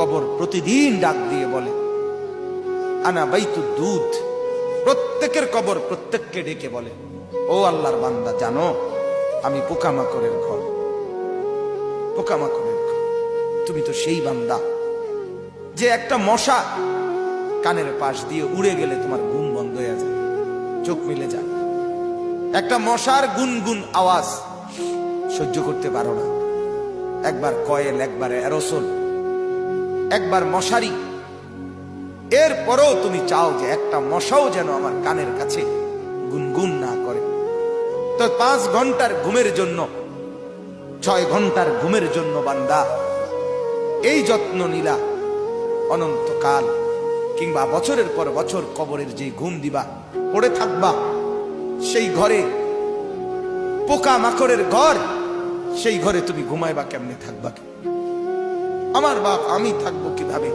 কবর প্রতিদিন ডাক দিয়ে বলে আনা বাইতু দুধ। প্রত্যেকের কবর প্রত্যেককে ডেকে বলে, ও আল্লাহর বান্দা, জানো আমি পোকামাকড়ের ঘর, পোকামাকড়ের ঘর। তুমি তো সেই বান্দা যে একটা মশা কানের পাশ দিয়ে উড়ে গেলে তোমার ঘুম বন্ধ হয়ে যায়, চোখ মিলে যায়। একটা মশার গুনগুন আওয়াজ সহ্য করতে পারো না। একবার কয়েল, একবার অ্যারোসোল, একবার মশারি, এরপরও তুমি চাও যে একটা মশাও যেন আমার কানের কাছে গুনগুন না করে। তো 5 ঘন্টার ঘুমের জন্য, 6 ঘন্টার ঘুমের জন্য বান্দা এই যত্ন নিলা, অনন্তকাল কিংবা বছরের পর বছর কবরের যে ঘুম দিবা, পড়ে থাকবা সেই ঘরে, পোকা মাকড়ের ঘর, সেই ঘরে তুমি ঘুমাইবা কেমনে, থাকবা? আমার বাপ, আমি থাকবো কিভাবে?